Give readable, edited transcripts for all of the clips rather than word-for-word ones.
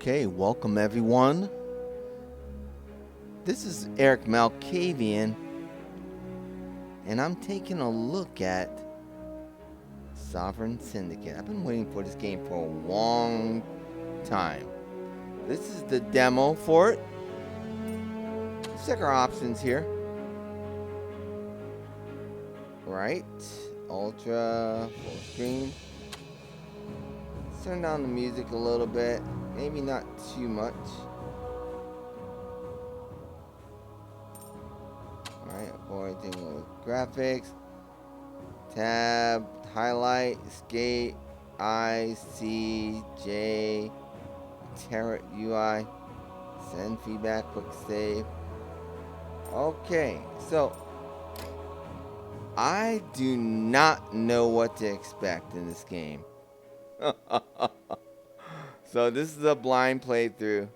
Okay, welcome everyone. This is Erik Malkavian, and I'm taking a look at Sovereign Syndicate. I've been waiting for this game for a long time. This is the demo for it. Let's check our options here. Right, ultra, full screen. Let's turn down the music a little bit, maybe not too much. Alright, avoid anything with graphics. Tab, highlight, escape, I, C, J, Terra UI, send feedback, quick save. Okay, so I do not know what to expect in this game. So this is a blind playthrough.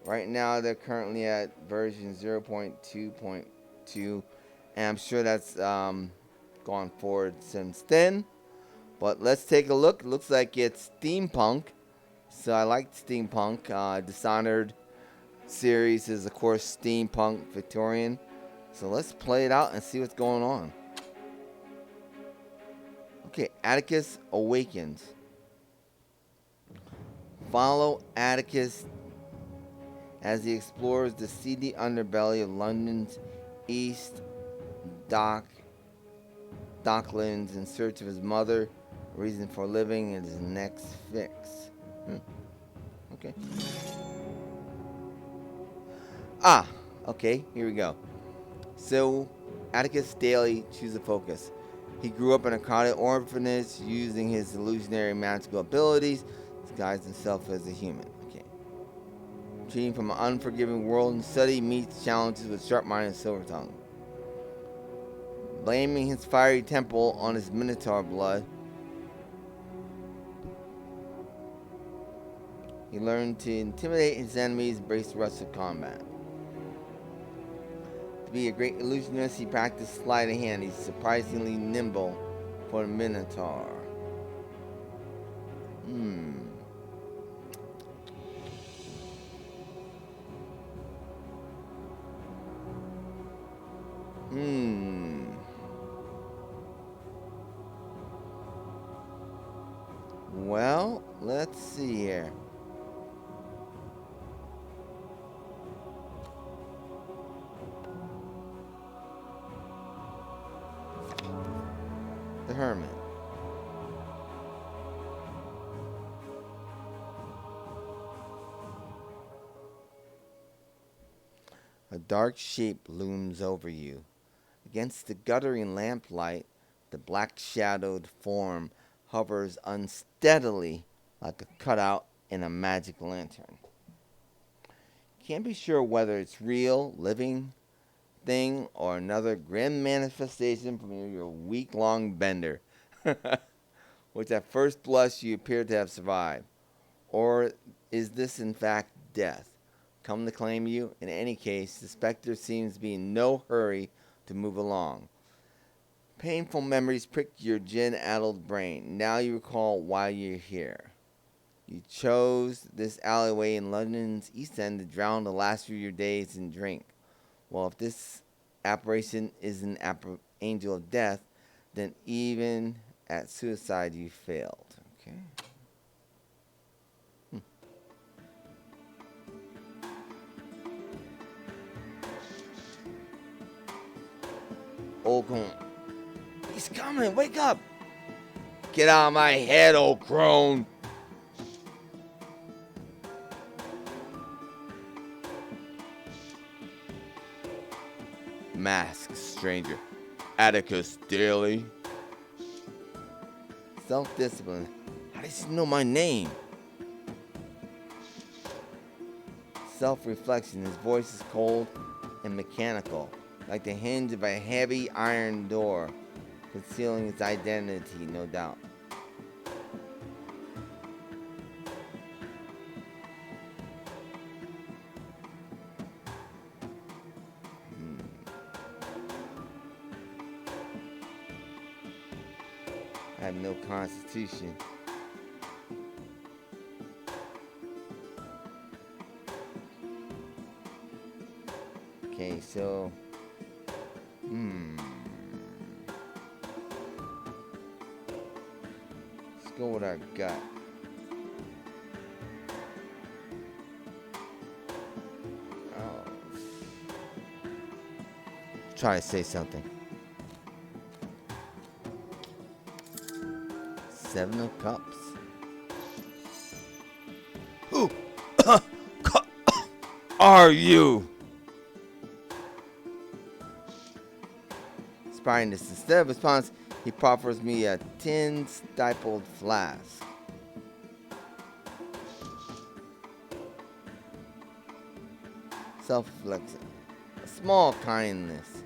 Right now they're currently at version 0.2.2, and I'm sure that's gone forward since then. But let's take a look. It looks like it's steampunk, so I like steampunk. Dishonored series is of course steampunk Victorian, so let's play it out and see what's going on. Okay, Atticus awakens. Follow Atticus as he explores the seedy underbelly of London's East Docklands in search of his mother, reason for living, and his next fix. Okay. Okay, here we go. So, Atticus Daly chooses a focus. He grew up in a crowded orphanage using his illusionary magical abilities, disguised himself as a human. Okay. Cheating from an unforgiving world and study meets challenges with sharp-minded Silvertongue. Blaming his fiery temple on his minotaur blood, he learned to intimidate his enemies, embrace the rust of combat. To be a great illusionist, he practiced sleight of hand. He's surprisingly nimble for a minotaur. Well, let's see here. The Hermit. A dark shape looms over you. Against the guttering lamplight, the black-shadowed form hovers unsteadily like a cutout in a magic lantern. Can't be sure whether it's real, living thing, or another grim manifestation from your week-long bender, which at first blush you appear to have survived. Or is this in fact death, come to claim you? In any case, the specter seems to be in no hurry to move along. Painful memories prick your gin-addled brain. Now you recall why you're here. You chose this alleyway in London's East End to drown the last few of your days in drink. Well, if this apparition is an angel of death, then even at suicide you failed. Okay. Old crone. He's coming. Wake up. Get out of my head, old crone. Masked stranger. Atticus Daly. Self-discipline. How does he know my name? Self-reflection. His voice is cold and mechanical, like the hinge of a heavy iron door, concealing his identity, no doubt. I have no constitution. Okay, so... Let's go with our gut. Oh. Try to say something. 7 of Cups. Who are you? Spying this. Instead of response, he proffers me a tin stippled flask. Self-reflection. A small kindness.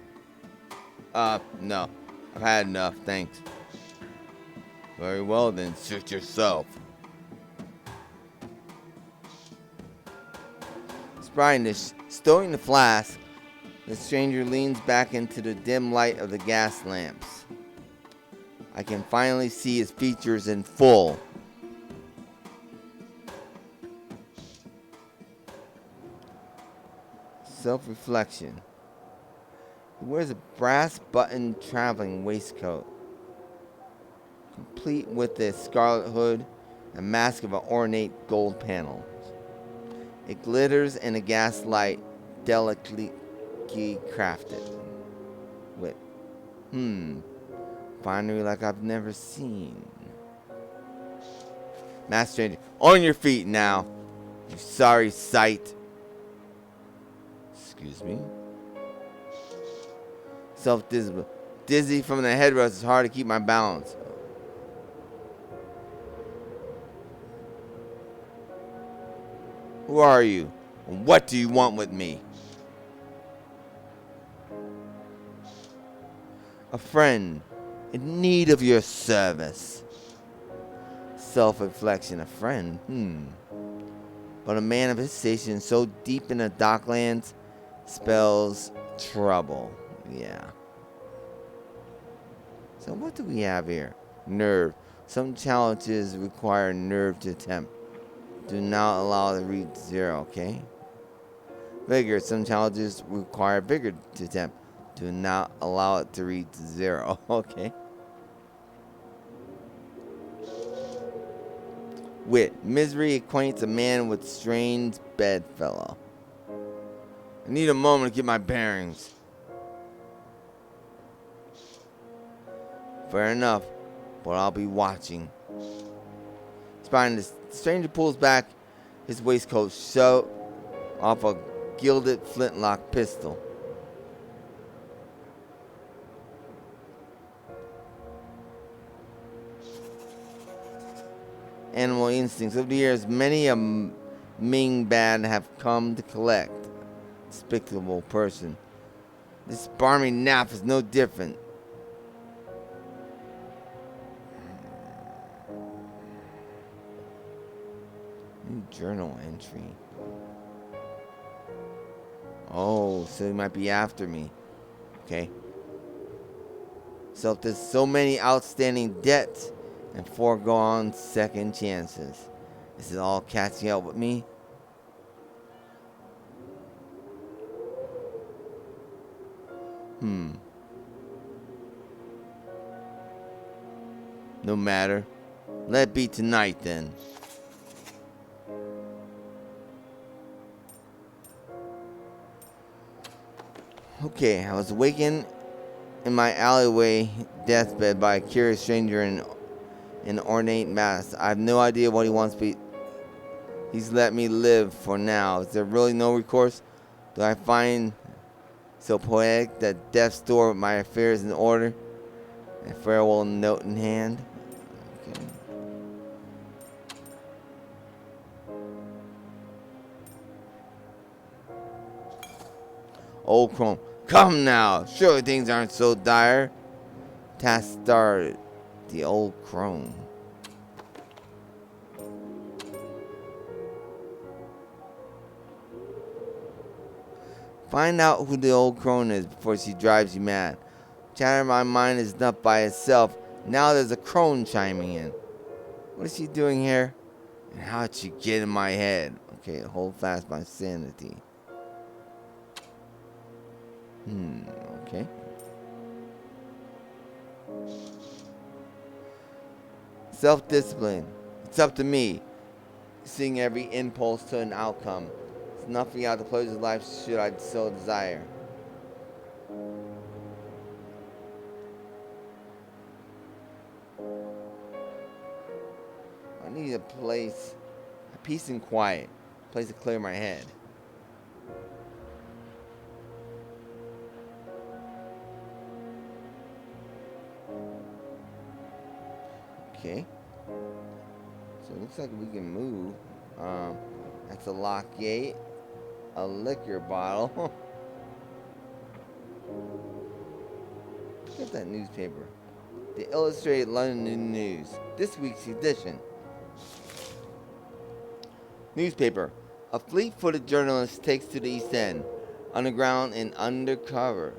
No. I've had enough, thanks. Very well then, suit yourself. Spryness, stowing the flask, the stranger leans back into the dim light of the gas lamps. I can finally see his features in full. Self-reflection. He wears a brass-buttoned traveling waistcoat, complete with a scarlet hood and mask of an ornate gold panel. It glitters in a gas light, delicately crafted. With, finery like I've never seen. Masked stranger, on your feet now, you sorry sight. Excuse me. Dizzy from the headrest, it's hard to keep my balance. Who are you? And what do you want with me? A friend in need of your service. Self-reflection, a friend, But a man of his station so deep in the docklands spells trouble. Yeah. So what do we have here? Nerve. Some challenges require nerve to attempt. Do not allow to reach 0, okay? Vigor. Some challenges require vigor to attempt. Do not allow it to reach 0, okay? Wit. Misery acquaints a man with strange bedfellow. I need a moment to get my bearings. Fair enough, but I'll be watching. Spying the stranger pulls back his waistcoat, show off a gilded flintlock pistol. Animal instincts. Over the years, many a Ming band have come to collect. Despicable person. This barmy nap is no different. New journal entry. Oh, so he might be after me. Okay. So if there's so many outstanding debts and foregone second chances, is it all catching up with me? No matter. Let it be tonight then. Okay, I was awakened in my alleyway deathbed by a curious stranger in an ornate mask. I have no idea what he wants, but he's let me live for now. Is there really no recourse? Do I find so poetic that death store my affairs in order? A farewell note in hand? Okay. Old Crone. Come now. Surely things aren't so dire. Task started. The Old Crone. Find out who the Old Crone is before she drives you mad. Chatter in my mind is enough by itself. Now there's a crone chiming in. What is she doing here? And how did she get in my head? Okay, hold fast my sanity. Hmm, okay. Self-discipline. It's up to me. Seeing every impulse to an outcome. It's nothing out of the pleasure of life should I so desire. I need a place, a peace and quiet, a place to clear my head. Okay. So it looks like we can move. That's a locked gate, a liquor bottle. Pick up that newspaper. The Illustrated London News. This week's edition. Newspaper. A fleet-footed journalist takes to the East End, underground and undercover.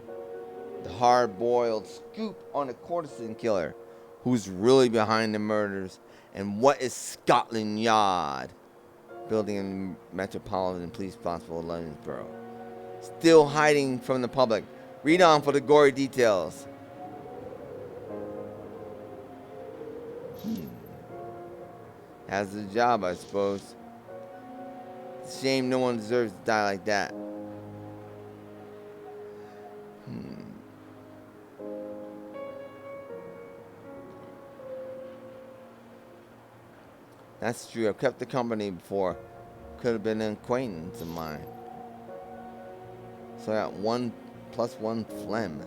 The hard-boiled scoop on a courtesan killer. Who's really behind the murders? And what is Scotland Yard building in Metropolitan Police Constable London's Borough? Still hiding from the public. Read on for the gory details. Has the job, I suppose. It's a shame no one deserves to die like that. That's true. I've kept the company before. Could have been an acquaintance of mine. So I got 1+1 phlegm.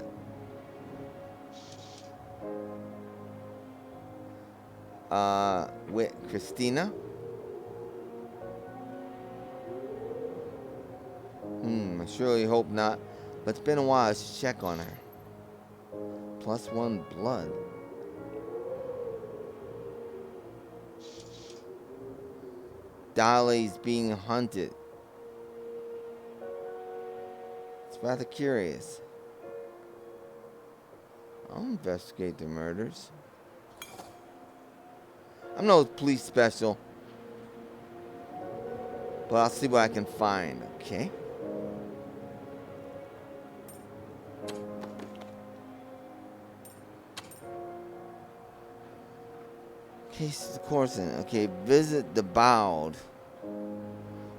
With Christina. I surely hope not. But it's been a while. I should check on her. +1 blood. Dolly's being hunted. It's rather curious. I'll investigate the murders. I'm no police special. But I'll see what I can find, okay? Case of the Corson. Okay, visit the Bowed.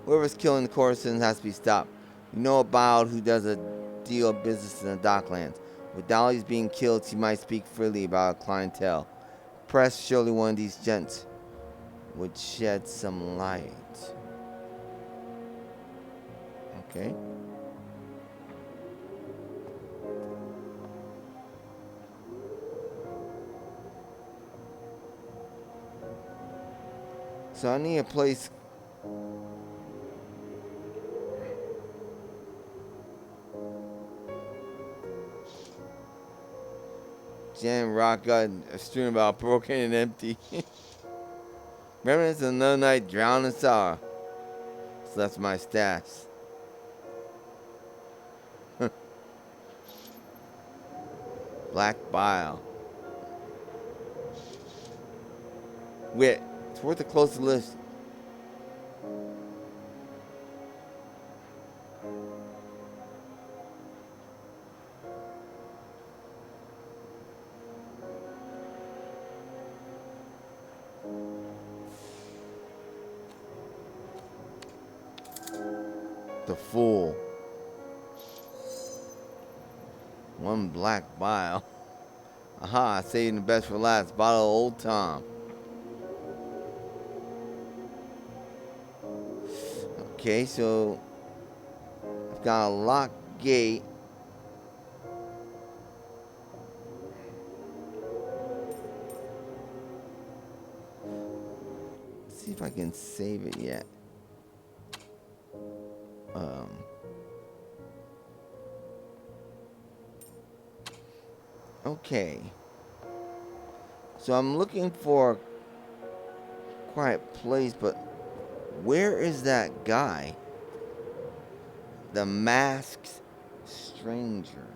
Whoever's killing the Corsons has to be stopped. You know a Bowed who does a deal of business in the docklands. With Dolly's being killed, she might speak freely about her clientele. Press, surely one of these gents would shed some light. Okay. So I need a place. Jan Rock got a stream about broken and empty. Remembrance of another night drowned in sorrow. So that's my stash. Black bile. Wit. It's worth a closer list. The Fool. 1 black bile. Aha, saving the best for last. Bottle of Old Tom. Okay, so I've got a locked gate. Let's see if I can save it yet. Okay. So I'm looking for a quiet place, but where is that guy? The masked stranger.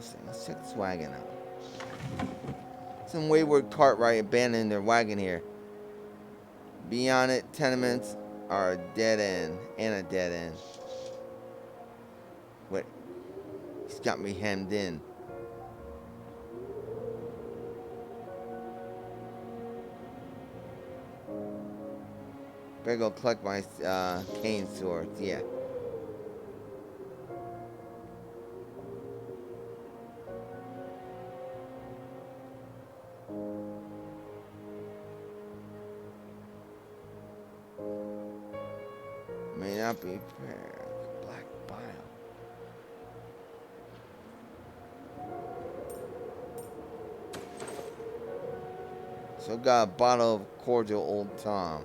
thing. Let's check this wagon out. Some wayward cartwright abandoned their wagon here. Beyond it, tenements are a dead end and a dead end. Wait, he's got me hemmed in. Better go collect my cane swords. Yeah. May not be prepared. Black bile. So got a bottle of cordial Old Tom.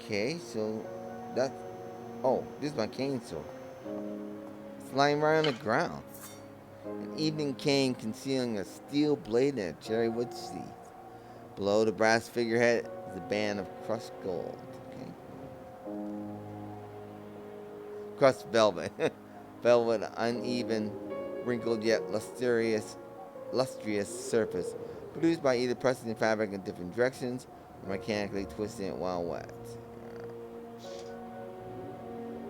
Okay, so that's... Oh, this is my cane sword. It's lying right on the ground. An evening cane concealing a steel blade and a cherry wood sheath. Below the brass figurehead is a band of crushed gold. Okay. Crushed velvet. Velvet, uneven, wrinkled yet lustrous surface. Produced by either pressing the fabric in different directions or mechanically twisting it while wet.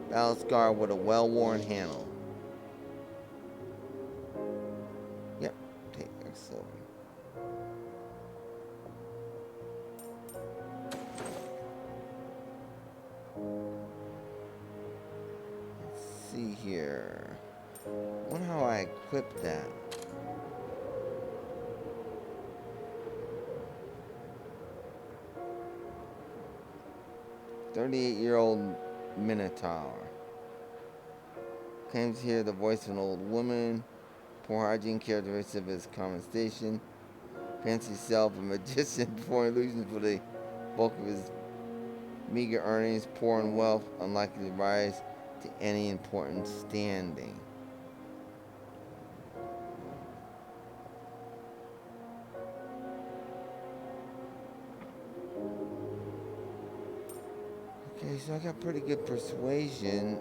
Battle scar with a well-worn handle. Yep, take our silver. Let's see here. I wonder how I equip that. "38-year-old Minotaur. Claims to hear the voice of an old woman. Poor hygiene characteristic of his common station. Fancy himself a magician performing illusions for the bulk of his meager earnings. Poor in wealth, unlikely to rise to any important standing." Okay, so I got pretty good persuasion.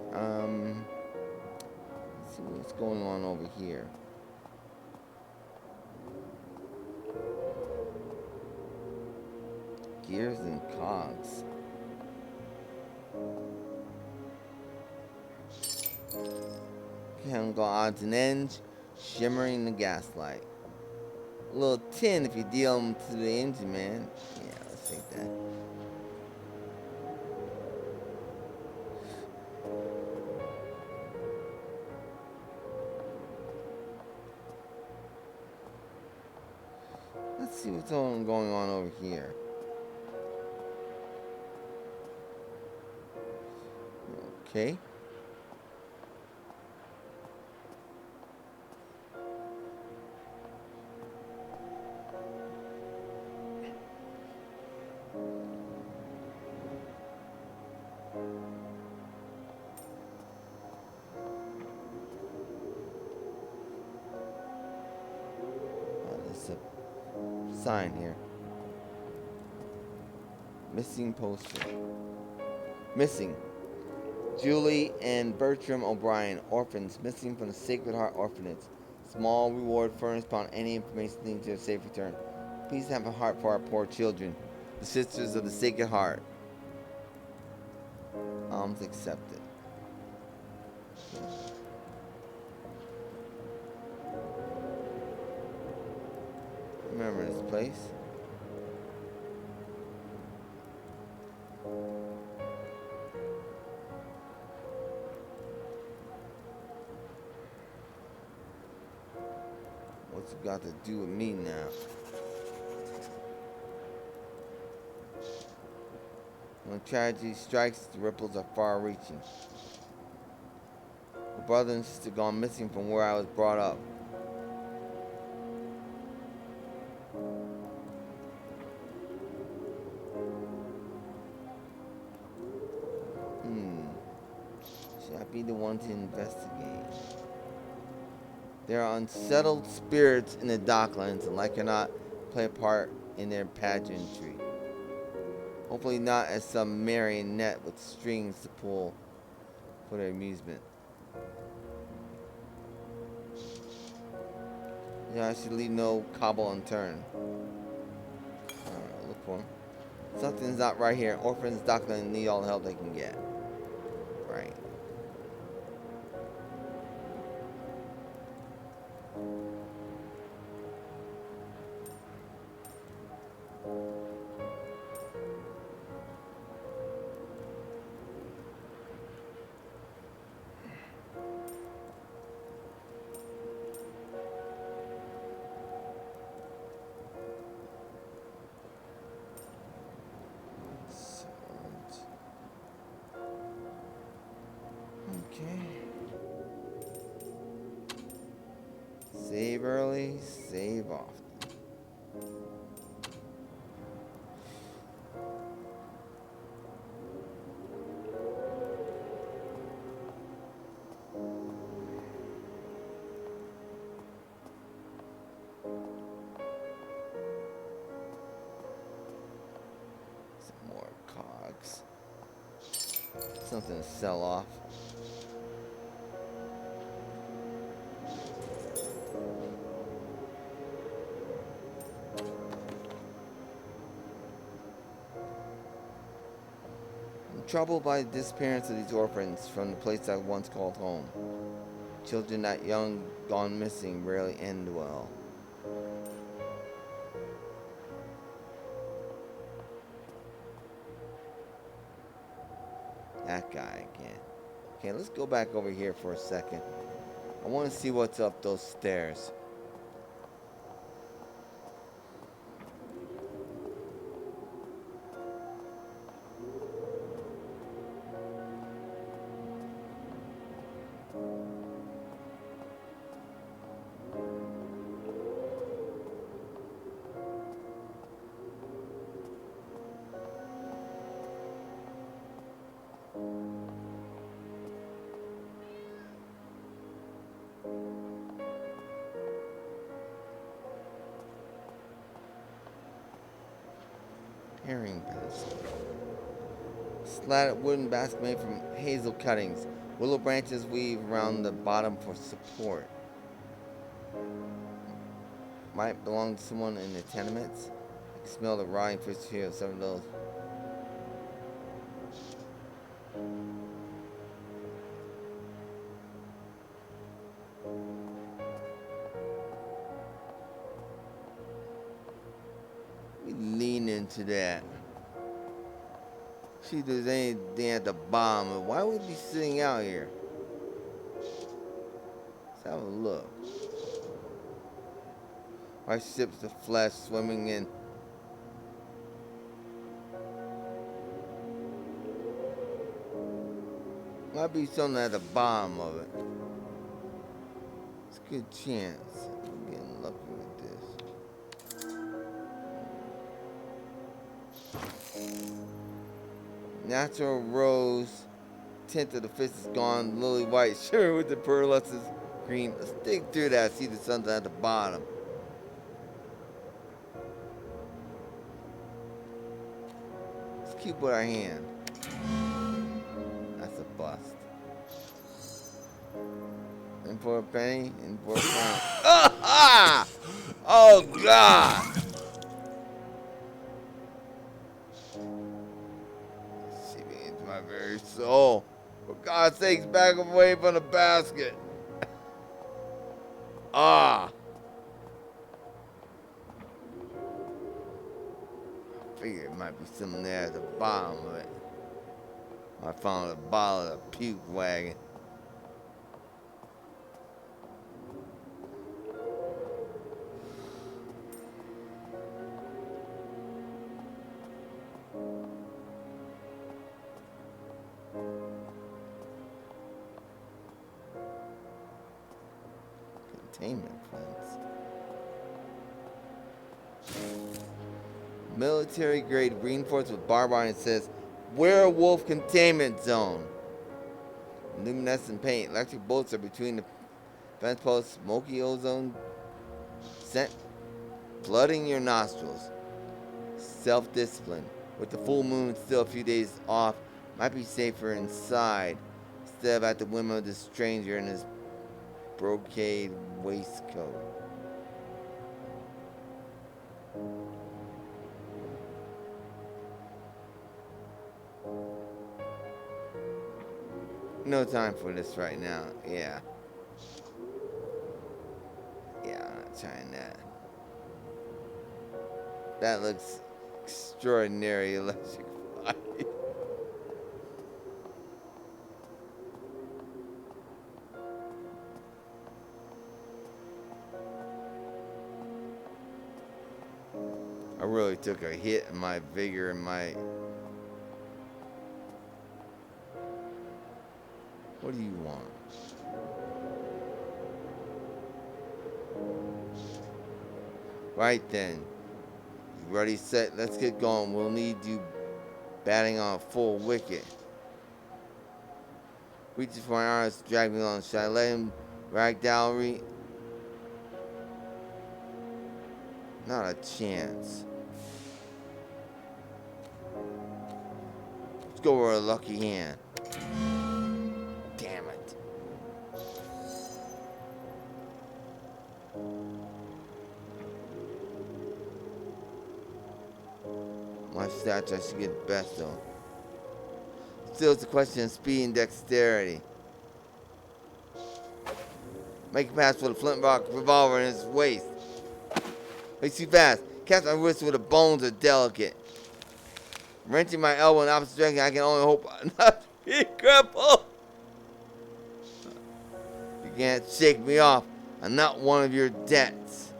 Let's see what's going on over here. Gears and cogs. Chemical odds and ends, shimmering in the gaslight. A little tin if you deal them to the engine, man. Yeah, let's take that. Let's see what's going on over here. Okay. There's a sign here. Missing poster. Missing. Julie and Bertram O'Brien, orphans, missing from the Sacred Heart Orphanage. Small reward furnished upon any information leading to their safe return. Please have a heart for our poor children. The Sisters of the Sacred Heart. Alms accepted. Remember this place? What's it got to do with me now? When tragedy strikes, the ripples are far-reaching. A brother and sister gone missing from where I was brought up. Should I be the one to investigate? There are unsettled spirits in the docklands and like or not play a part in their pageantry. Hopefully not as some marionette with strings to pull for their amusement. Yeah, I should leave no cobble unturned. Alright, look for him. Something's not right here. Orphans, doctor, need all the help they can get. Right. Okay. Save early, save often. Some more cogs. Something to sell off. I'm troubled by the disappearance of these orphans from the place I once called home. Children that young gone missing rarely end well. That guy again. Okay, let's go back over here for a second. I want to see what's up those stairs. Herring basket. Slatted wooden basket made from hazel cuttings. Willow branches weave around the bottom for support. Might belong to someone in the tenements. I can smell the rotting fish here. Some of those. We lean into that. See if there's anything at the bottom. Why would we be sitting out here? Let's have a look. Our sips of flesh swimming in. Might be something at the bottom of it. It's a good chance. I'm getting lucky with this. Natural rose. Tint of the fish is gone. Lily white. Sure with the pearlescent green. Let's dig through that. See the something at the bottom. Let's keep with our hand. That's a bust. In for a penny, in for a pound. Ah! Oh God! See me into my very soul. For God's sakes, back away from the basket. Ah! I figured it might be something there at the bottom of it. I found a bottle of puke wagon. Containment fence. Military grade reinforced with barbed wire and says werewolf containment zone. Luminescent paint. Electric bolts are between the fence posts. Smoky ozone scent flooding your nostrils. Self-discipline. With the full moon still a few days off, might be safer inside instead of at the whim of this stranger in his brocade waistcoat. No time for this right now. Yeah. Yeah, I'm not trying that. That looks extraordinary electrified. I really took a hit in my vigor and my... What do you want? Right then. Ready, set, let's get going. We'll need you batting on a full wicket. Reaches for my arms, drag me along. Should I let him ragdollery? Not a chance. Let's go for a lucky hand. Damn it. My stats, I should get best though. Still, it's a question of speed and dexterity. Make a pass with a flintlock revolver in his waist. He's too fast. Catch my wrist where the bones are delicate. Wrenching my elbow in the opposite direction, I can only hope not to be crippled. You can't shake me off. I'm not one of your debts.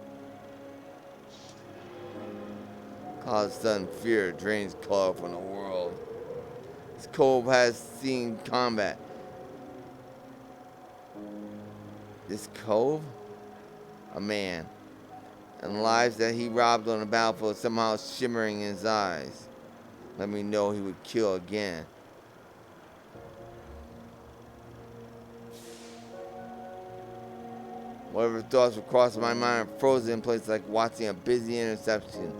Cause sudden fear drains color from the world. This cove has seen combat. This cove? A man. And lives that he robbed on the battlefield somehow shimmering in his eyes. Let me know he would kill again. Whatever thoughts were crossing my mind are frozen in place like watching a busy interception.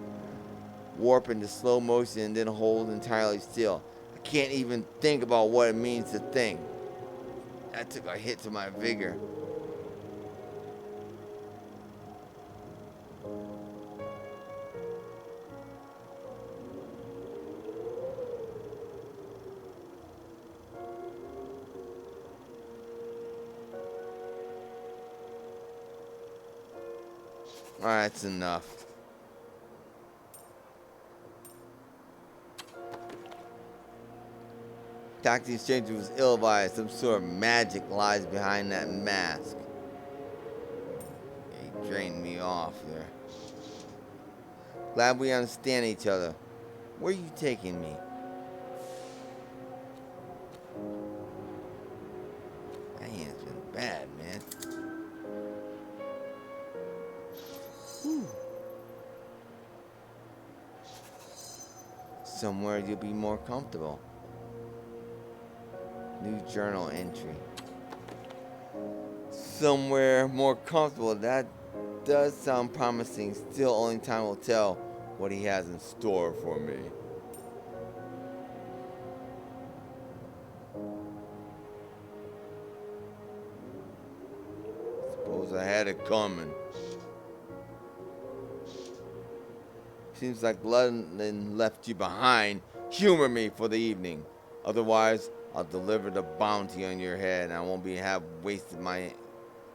Warp into slow motion and then hold entirely still. I can't even think about what it means to think. That took a hit to my vigor. Alright, that's enough. Talking stranger was ill-advised. Some sort of magic lies behind that mask. He drained me off there. Glad we understand each other. Where are you taking me? That hand's been bad, man. Whew. Somewhere you'll be more comfortable. New journal entry. Somewhere more comfortable. That does sound promising. Still, only time will tell what he has in store for me. Suppose I had it coming. Seems like London left you behind. Humor me for the evening. Otherwise, I'll deliver the bounty on your head and I won't have wasted my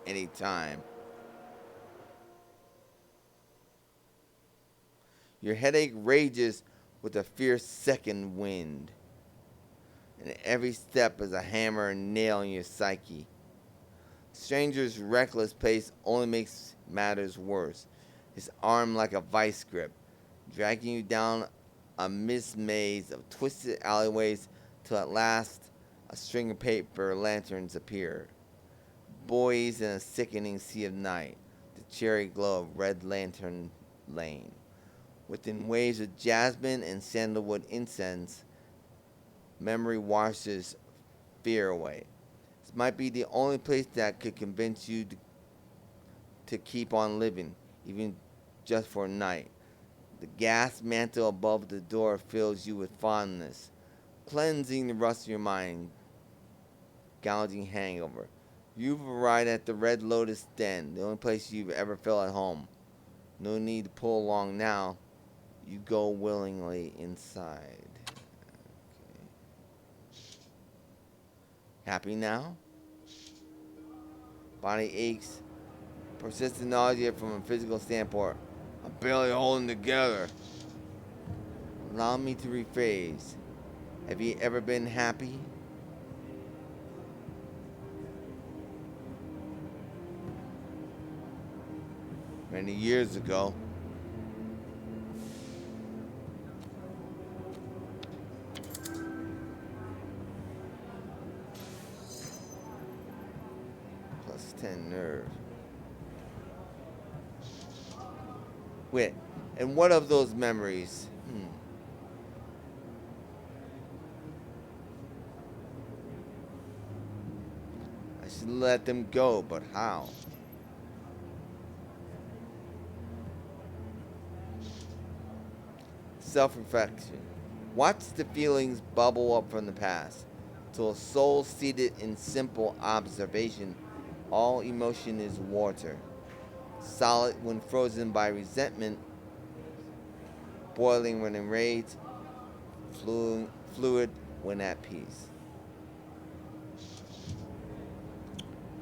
any time. Your headache rages with a fierce second wind. And every step is a hammer and nail in your psyche. Stranger's reckless pace only makes matters worse. His arm like a vice grip, dragging you down a maze of twisted alleyways till at last a string of paper lanterns appeared. Buoys in a sickening sea of night, the cherry glow of Red Lantern Lane. Within waves of jasmine and sandalwood incense, memory washes fear away. This might be the only place that could convince you to keep on living, even just for a night. The gas mantle above the door fills you with fondness, cleansing the rust of your mind, gouging hangover. You've arrived at the Red Lotus Den, the only place you've ever felt at home. No need to pull along now. You go willingly inside. Okay. Happy now? Body aches. Persistent nausea from a physical standpoint. I'm barely holding together. Allow me to rephrase. Have you ever been happy? Many years ago. Plus 10 nerve. Wait, and what of those memories? I should let them go, but how? Self-reflection. Watch the feelings bubble up from the past. To a soul seated in simple observation, all emotion is water. Solid when frozen by resentment, boiling when enraged, fluid when at peace.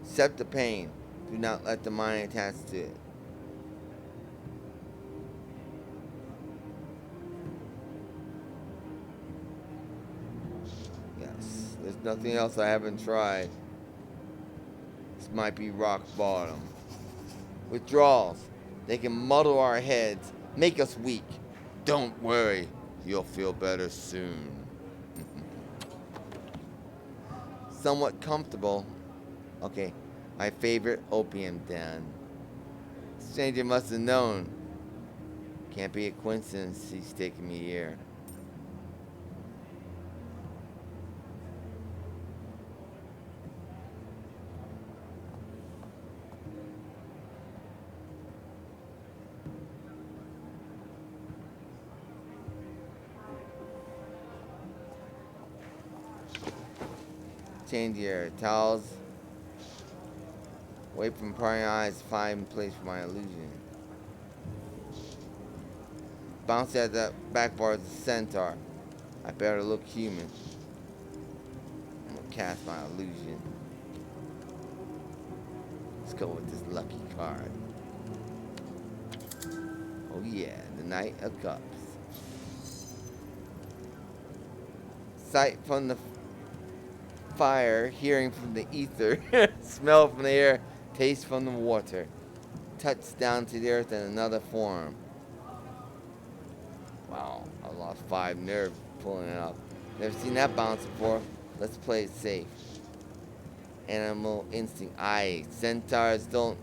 Accept the pain. Do not let the mind attach to it. Yes, there's nothing else I haven't tried. This might be rock bottom. Withdrawals. They can muddle our heads, make us weak. Don't worry, you'll feel better soon. Somewhat comfortable. Okay, my favorite opium den. Stranger must have known. Can't be a coincidence he's taking me here. Change your towels. Away from prying eyes, find place for my illusion. Bounce at the back bar of the centaur. I better look human. I'm gonna cast my illusion. Let's go with this lucky card. Oh yeah, the Knight of Cups. Sight from the fire, hearing from the ether, smell from the air, taste from the water. Touch down to the earth in another form. Wow, I lost 5 nerve pulling it up. Never seen that bounce before. Let's play it safe. Animal instinct. Aye, centaurs don't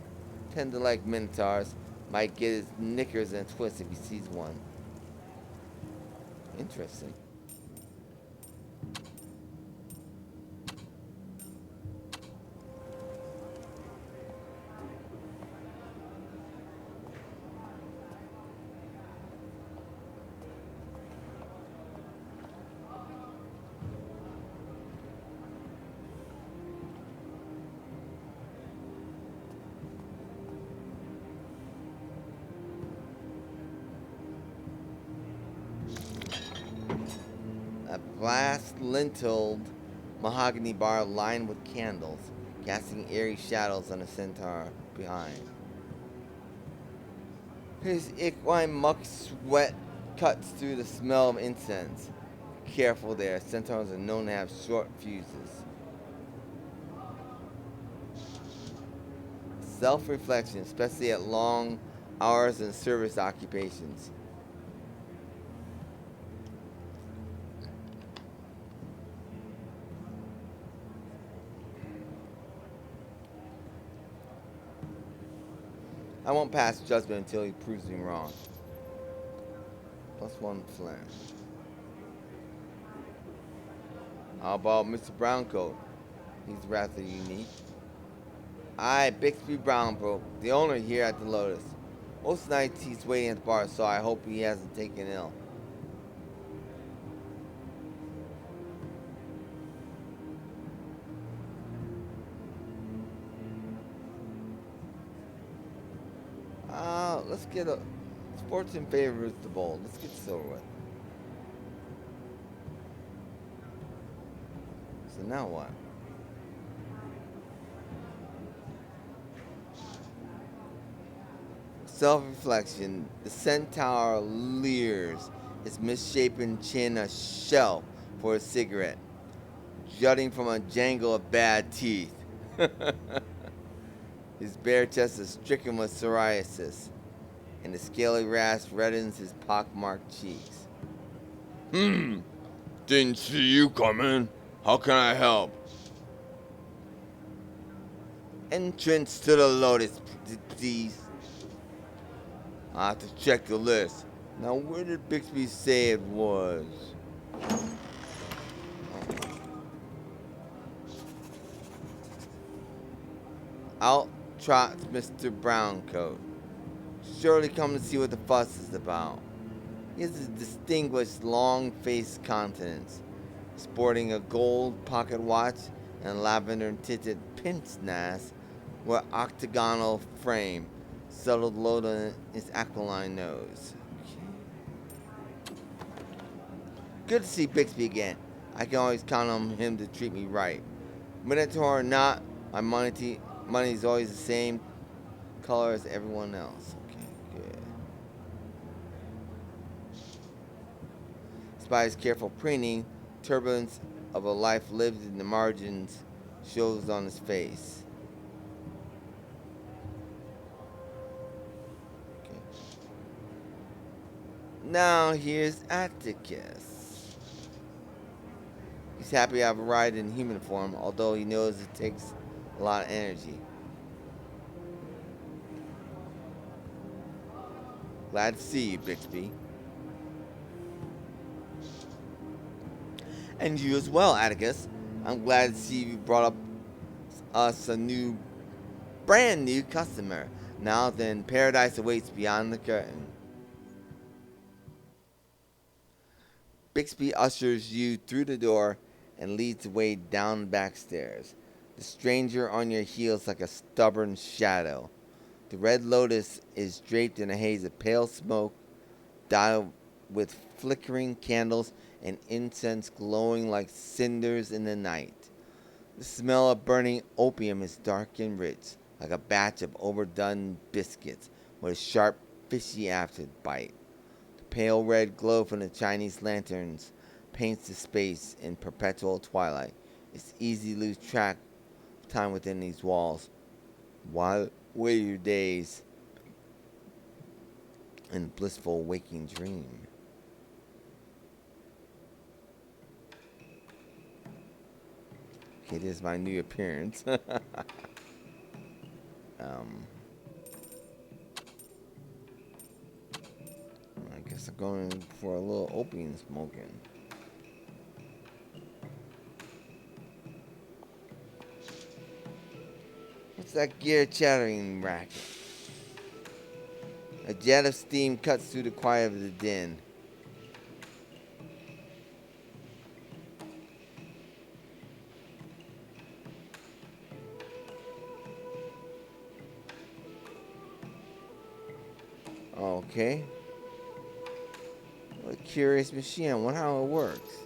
tend to like minotaurs. Might get his knickers in a twist if he sees one. Interesting. A glass linteled mahogany bar lined with candles, casting eerie shadows on the centaur behind. His equine muck sweat cuts through the smell of incense. Careful there, centaurs are known to have short fuses. Self-reflection, especially at long hours and service occupations. I won't pass judgment until he proves me wrong. +1 flame. How about Mr. Browncoat? He's rather unique. Aye, Bixby Browncoat, the owner here at the Lotus. Most nights he's waiting at the bar, so I hope he hasn't taken ill. Let's get a sports in favors the bowl. Let's get this over with. So now what? Self-reflection. The centaur leers, his misshapen chin a shelf for a cigarette, jutting from a jangle of bad teeth. His bare chest is stricken with psoriasis, and the scaly rasp reddens his pockmarked cheeks. Didn't see you coming. How can I help? Entrance to the Lotus, please. I have to check the list. Now, where did Bixby say it was? Out trots Mr. Browncoat. Surely come to see what the fuss is about. He has a distinguished, long-faced countenance, sporting a gold pocket watch and a lavender-tinted pince-nez with octagonal frame, settled low on his aquiline nose. Good to see Bixby again. I can always count on him to treat me right. Minotaur or not, my money's always the same color as everyone else. Okay, good. Despite his careful preening, turbulence of a life lived in the margins shows on his face. Okay. Now here's Atticus. He's happy to have a ride in human form, although he knows it takes a lot of energy. Glad to see you, Bixby. And you as well, Atticus. I'm glad to see you brought up us a brand new customer. Now then, paradise awaits beyond the curtain. Bixby ushers you through the door and leads the way down the back stairs. The stranger on your heels like a stubborn shadow. The Red Lotus is draped in a haze of pale smoke, dotted with flickering candles and incense glowing like cinders in the night. The smell of burning opium is dark and rich, like a batch of overdone biscuits with a sharp, fishy afterbite. The pale red glow from the Chinese lanterns paints the space in perpetual twilight. It's easy to lose track of time within these walls. While wait your days in a blissful waking dream. Okay, this is my new appearance. I guess I'm going for a little opium smoking. What's that gear chattering racket? A jet of steam cuts through the quiet of the den. Okay. What a curious machine. I wonder how it works.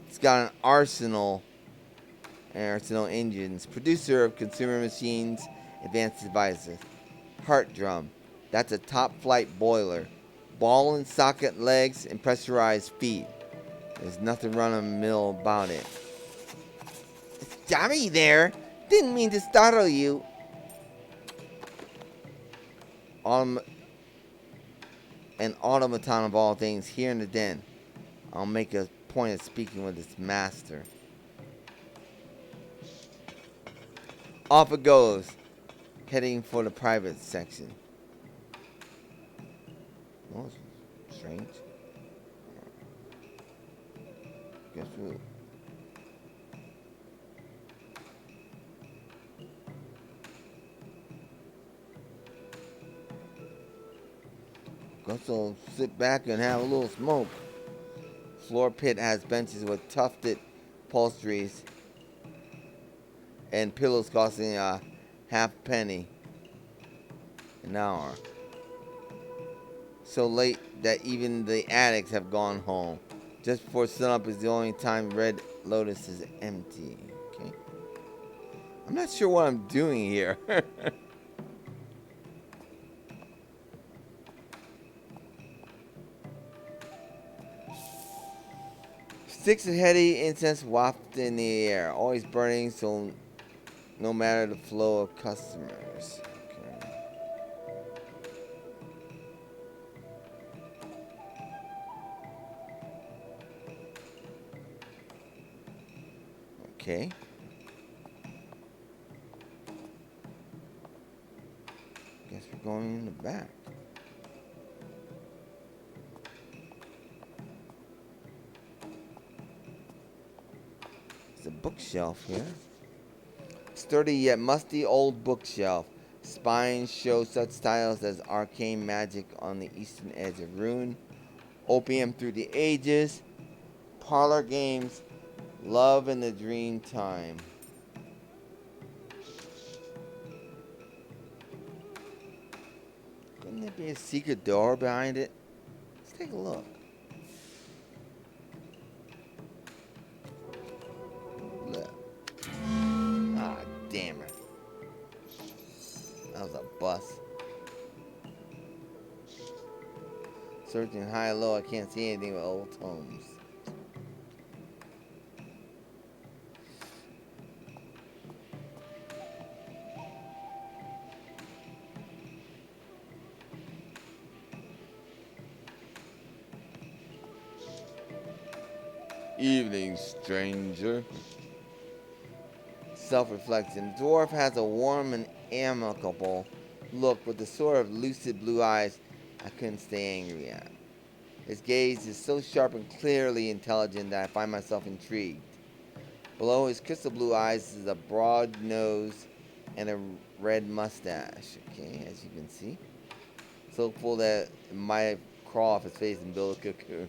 It's got an arsenal engines. Producer of consumer machines, advanced devices. Heart drum. That's a top flight boiler. Ball and socket legs and pressurized feet. There's nothing run-of-the-mill about it. It's Johnny there. Didn't mean to startle you. An automaton of all things here in the den. I'll make a point of speaking with its master. Off it goes, heading for the private section. Oh, strange. Guess we'll... Guess I'll sit back and have a little smoke. Floor pit has benches with tufted upholsteries and pillows costing a half penny an hour. So late that even the addicts have gone home. Just before sunup is the only time Red Lotus is empty. Okay. I'm not sure what I'm doing here. Sticks of heady incense waft in the air, always burning so no matter the flow of customers. Okay. Okay. Guess we're going in the back. There's a bookshelf here. Sturdy yet musty old bookshelf. Spines show such titles as Arcane Magic on the Eastern Edge of Ruin, Opium Through the Ages, Parlor Games, Love in the Dream Time. Couldn't there be a secret door behind it? Let's take a look. Look. Ah, damn it. That was a bust. Searching high and low, I can't see anything with old tomes. Evening, stranger. Self-reflection. The dwarf has a warm and amicable look with the sort of lucid blue eyes I couldn't stay angry at. His gaze is so sharp and clearly intelligent that I find myself intrigued. Below his crystal blue eyes is a broad nose and a red mustache. Okay, as you can see. So full that it might crawl off his face and build a cocoon.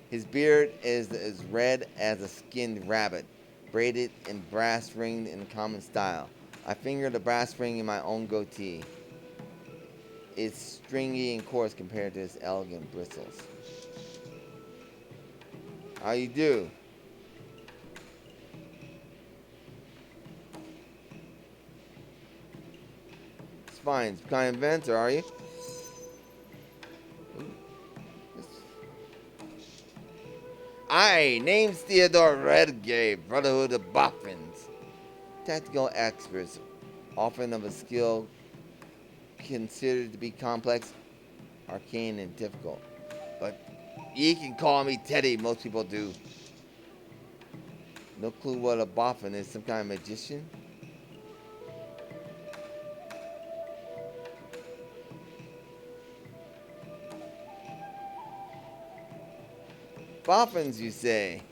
His beard is as red as a skinned rabbit, braided and brass ringed in common style. I finger the brass ring in my own goatee. It's stringy and coarse compared to his elegant bristles. How you do? It's fine. It's kind of inventor, are you? Aye, name's Theodore Redgrave, Brotherhood of Boffins. Tactical experts, often of a skill considered to be complex, arcane, and difficult. But ye can call me Teddy, most people do. No clue what a boffin is, some kind of magician? Boffins, you say?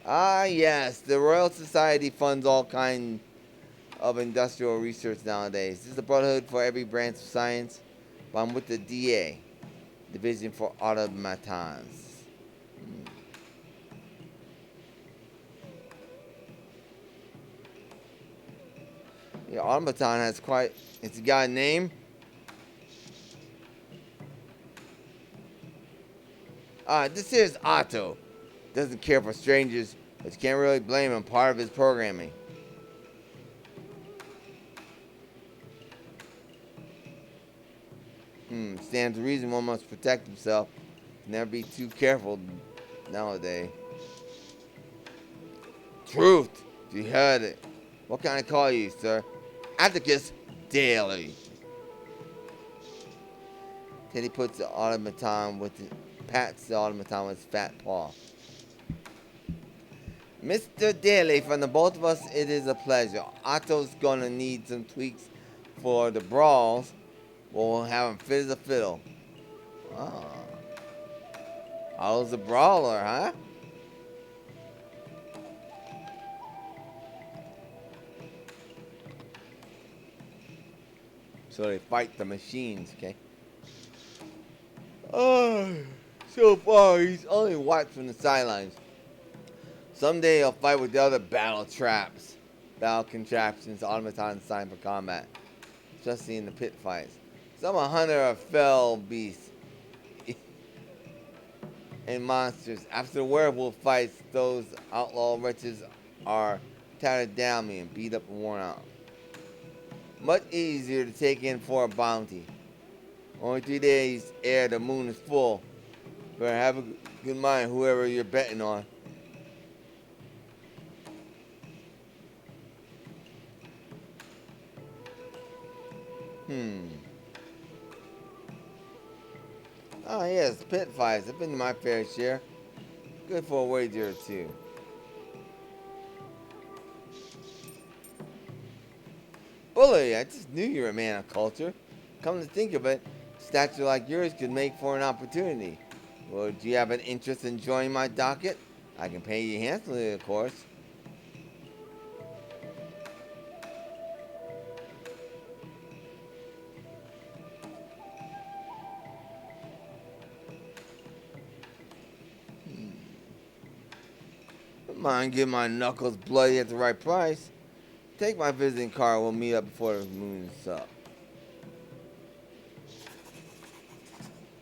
Ah, yes, the Royal Society funds all kinds of industrial research nowadays. This is the Brotherhood for every branch of science, but I'm with the DA, Division for Automatons. Yeah, automaton has quite... It's got a name? This here's Otto. Doesn't care for strangers, but you can't really blame him. Part of his programming. Stands to reason one must protect himself. Never be too careful nowadays. Truth! You heard it. What can I call you, sir? Atticus Daly. Teddy puts the automaton with the, pats the automaton with his fat paw. Mr. Daly, from the both of us, it is a pleasure. Otto's gonna need some tweaks for the brawls. We'll have him fit as a fiddle. Oh. Otto's a brawler, huh? So they fight the machines, okay? Oh, so far he's only watched from the sidelines. Someday he'll fight with the other battle traps, battle contraptions, automatons designed for combat, especially in the pit fights. So I'm a hunter of fell beasts and monsters. After the werewolf fights, those outlaw wretches are tattered down me and beat up and worn out. Much easier to take in for a bounty. Only 3 days ere the moon is full. Better have a good mind, whoever you're betting on. Oh yes, pit fights. I've been to my fair share. Good for a wager or two. Bully, I just knew you were a man of culture. Come to think of it, a statue like yours could make for an opportunity. Well, do you have an interest in joining my docket? I can pay you handsomely, of course. Don't mind getting my knuckles bloody at the right price. Take my visiting card. We'll meet up before the moon's up.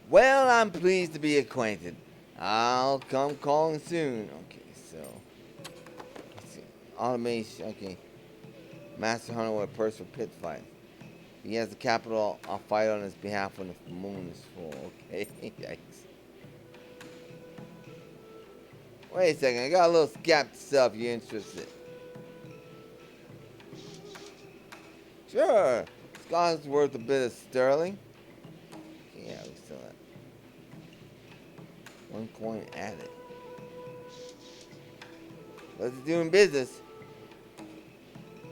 Well, I'm pleased to be acquainted. I'll come calling soon. Okay, so let's see. Automation. Okay, Master Hunter with a purse for pit fight. If he has the capital, I'll fight on his behalf when the moon is full. Okay, yikes. Wait a second, I got a little scap to sell if you're interested. Sure, Scott's worth a bit of sterling. Yeah, we sell that. 1 coin added. Let's do in business.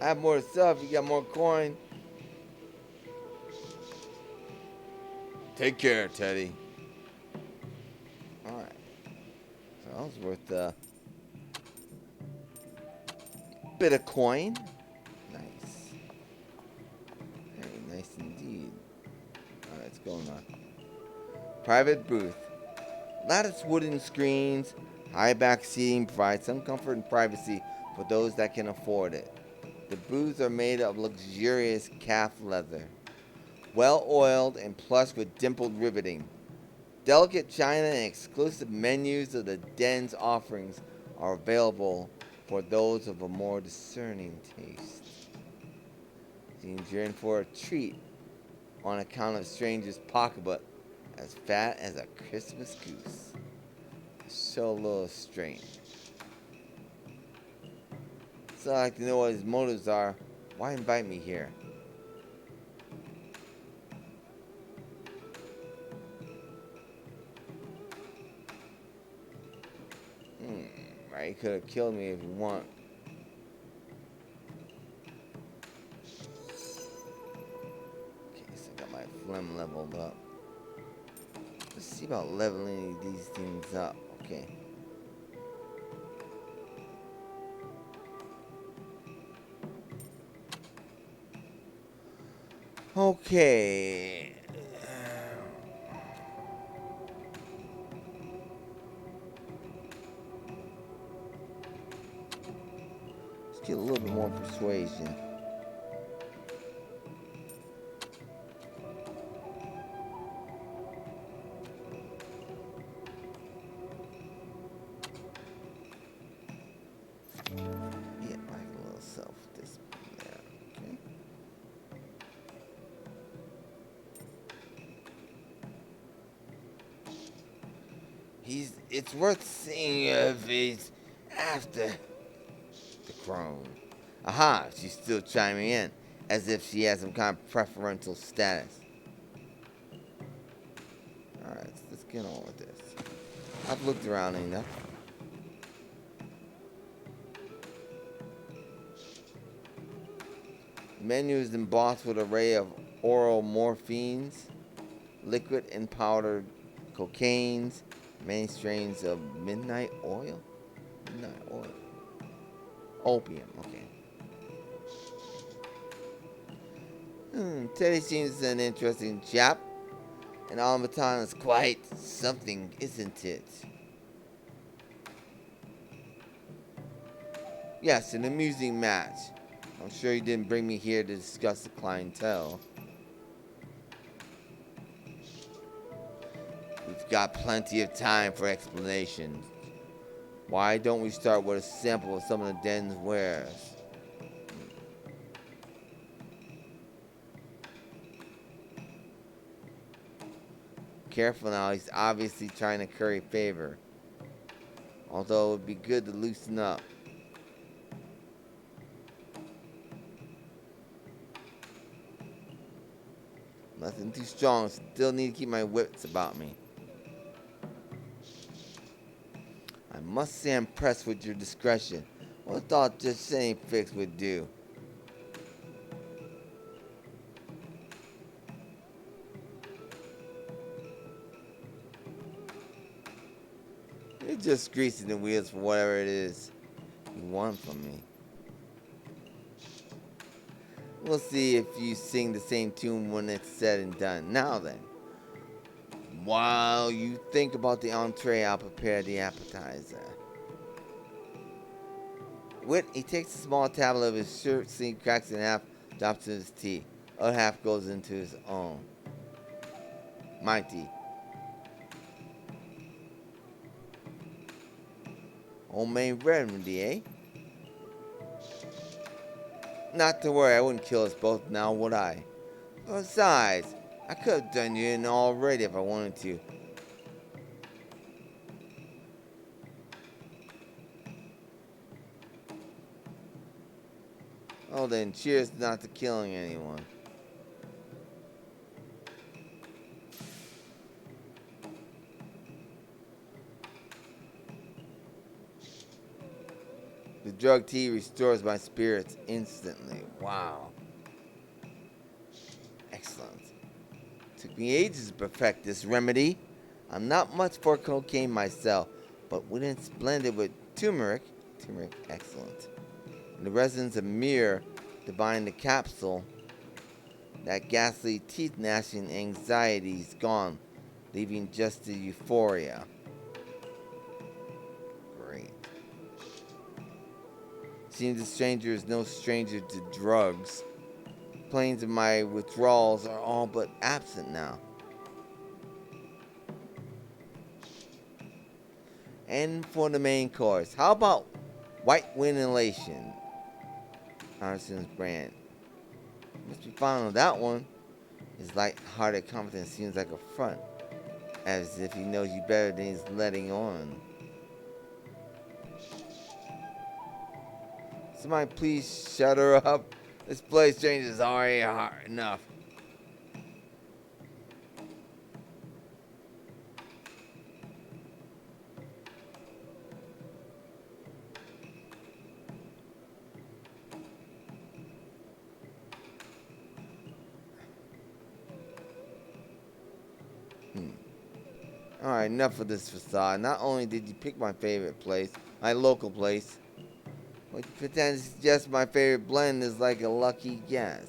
I have more to sell if you got more coin. Take care, Teddy. Alright. So that was worth a bit of coin. Nice. Very nice indeed. Alright, let's go on. Private booth. Lattice wooden screens, high back seating provide some comfort and privacy for those that can afford it. The booths are made of luxurious calf leather, well oiled and plush with dimpled riveting. Delicate china and exclusive menus of the den's offerings are available for those of a more discerning taste. Seems you're in for a treat on account of stranger's pocketbook, as fat as a Christmas goose. So a little strange. So I'd like to know what his motives are. Why invite me here? Right, he could have killed me if he want. Okay, so I got my phlegm leveled up. Let's see about leveling these things up. Okay. Okay. Let's get a little bit more persuasion. Yeah, like a little self-discipline there. Okay. It's worth seeing if he's after the crone. Aha, she's still chiming in, as if she has some kind of preferential status. Alright, let's get on with this. I've looked around enough. The menu is embossed with an array of oral morphines, liquid and powdered cocaines, many strains of midnight oil. Midnight oil. Opium, okay. Teddy seems an interesting chap. An automaton is quite something, isn't it? Yes, an amusing match. I'm sure you didn't bring me here to discuss the clientele. We've got plenty of time for explanations. Why don't we start with a sample of some of the den's wares? Careful now, he's obviously trying to curry favor. Although it would be good to loosen up. Nothing too strong, still need to keep my wits about me. I must say I'm impressed with your discretion. I thought just saying fix would do. You're just greasing the wheels for whatever it is you want from me. We'll see if you sing the same tune when it's said and done. Now then, while you think about the entree, I'll prepare the appetizer. He takes a small tablet of his shirt sleeve, cracks it in half, drops it in his tea. Other half goes into his own. My tea. Homemade remedy, eh? Not to worry, I wouldn't kill us both now, would I? Besides, I could have done you in already if I wanted to. Oh, then cheers not to killing anyone. The drug tea restores my spirits instantly. Wow. Excellent. Took me ages to perfect this remedy. I'm not much for cocaine myself, but when it's blended with turmeric, excellent. And the resins of myrrh to bind the capsule, that ghastly teeth-gnashing anxiety's gone, leaving just the euphoria. Great. Seems the stranger is no stranger to drugs. Plains of my withdrawals are all but absent now. And for the main course, how about white wind elation? Anderson's brand. Must be fond of that one. His light-hearted confidence seems like a front, as if he knows you better than he's letting on. Somebody please shut her up. This place change is already hard enough. Alright, enough of this facade. Not only did you pick my favorite place, my local place, but you pretend to suggest my favorite blend is like a lucky guess.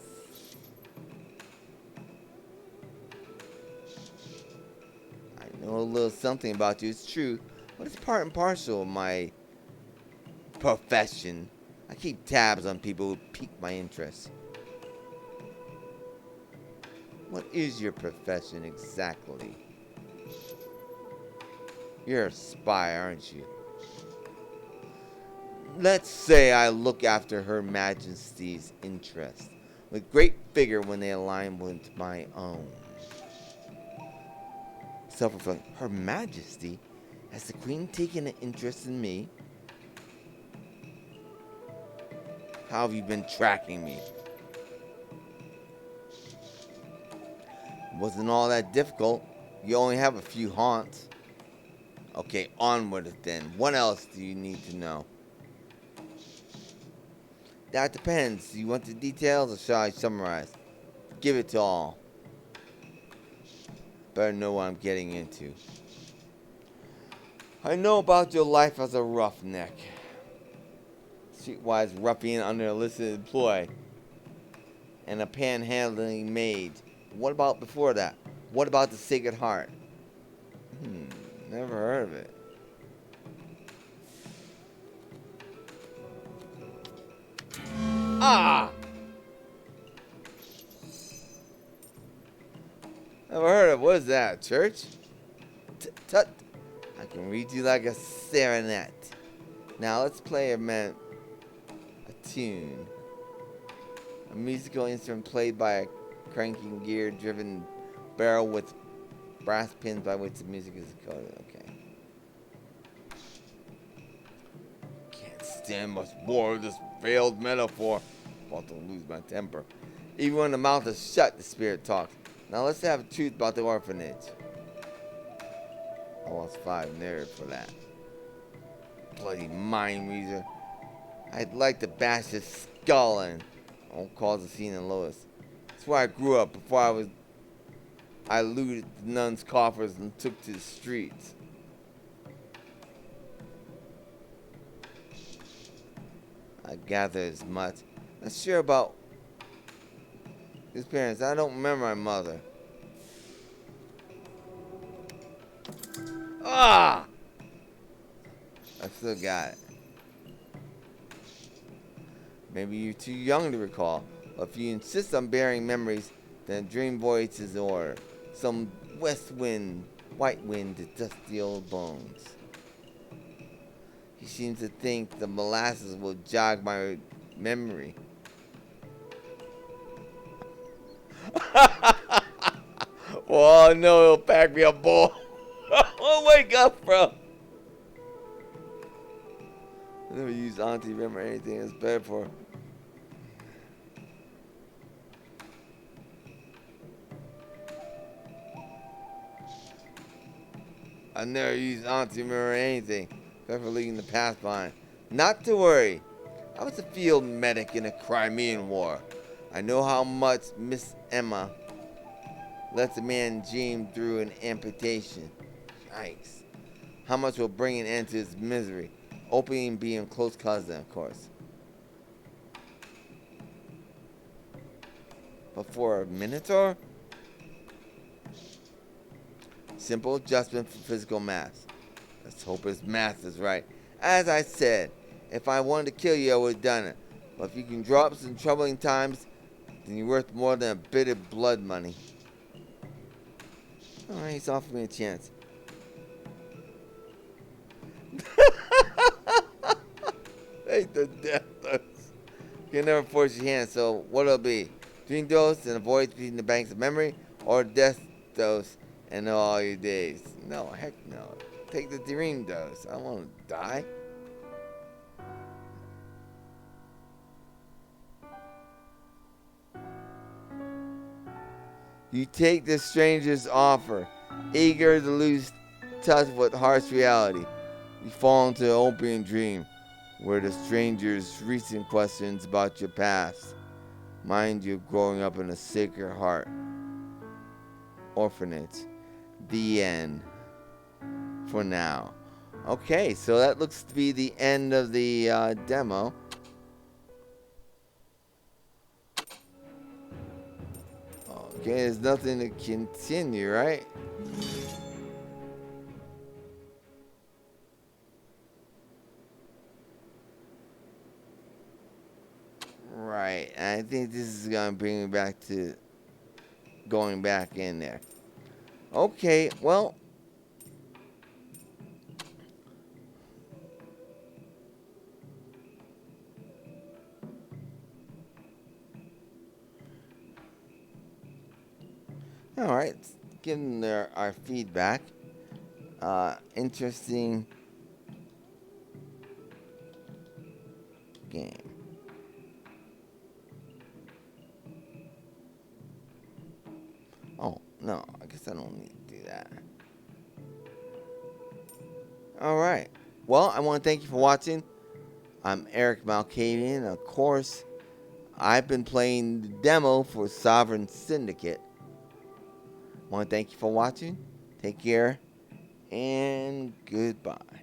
I know a little something about you, it's true, but it's part and parcel of my profession. I keep tabs on people who pique my interest. What is your profession exactly? You're a spy, aren't you? Let's say I look after Her Majesty's interests with great vigor when they align with my own. Self-reflect. Her Majesty? Has the Queen taken an interest in me? How have you been tracking me? It wasn't all that difficult. You only have a few haunts. Okay, on with it then. What else do you need to know? That depends. Do you want the details or shall I summarize? Give it to all. Better know what I'm getting into. I know about your life as a roughneck. Streetwise ruffian under illicit employ. and a panhandling maid. What about before that? What about the Sacred Heart? Never heard of it. Ah! Never heard of it. What is that? Church? Tut. I can read you like a serenade. Now let's play a tune. A musical instrument played by a cranking gear-driven barrel with brass pins by which the music is encoded. Okay. Can't stand much more of this failed metaphor. About to lose my temper. Even when the mouth is shut, the spirit talks. Now let's have a truth about the orphanage. I lost 5 nerve for that. Bloody mind reader. I'd like to bash his skull and won't cause a scene in Lois. That's where I grew up before I looted the nuns' coffers and took to the streets. I gather as much. Not sure about his parents. I don't remember my mother. Ah! I still got it. Maybe you're too young to recall. But if you insist on bearing memories, then a dream voice is in order. Some west wind, white wind to dust the old bones. He seems to think the molasses will jog my memory. Well, no, he'll pack me a bowl. Oh, wake up, bro. I never use Auntie Rim or anything that's better for. I never use Auntie Rim or anything except for leaving the past behind. Not to worry. I was a field medic in the Crimean War. I know how much Miss Emma lets a man dream through an amputation. Yikes. How much will bring an end to his misery? Opening being close cousin, of course. But for a Minotaur? Simple adjustment for physical mass. Let's hope his math is right. As I said, if I wanted to kill you, I would have done it. But if you can draw up some troubling times, then you're worth more than a bit of blood money. Alright, he's offering me a chance. Take the death dose. You can never force your hand, so what'll it be? Dream dose and avoid between the banks of memory, or death dose and know all your days? No, heck no. Take the dream dose. I don't want to die. You take the stranger's offer, eager to lose touch with harsh reality. You fall into an opium dream, where the stranger's recent questions about your past mind you growing up in a Sacred Heart orphanage. The end. For now. Okay, so that looks to be the end of the demo. Okay, there's nothing to continue, right? Right, I think this is going to bring me back to going back in there. Okay, well. Alright, give them our feedback. Interesting game. Oh, no, I guess I don't need to do that. Alright, well, I want to thank you for watching. I'm Erik Malkavian. Of course, I've been playing the demo for Sovereign Syndicate. I want to thank you for watching. Take care, and goodbye.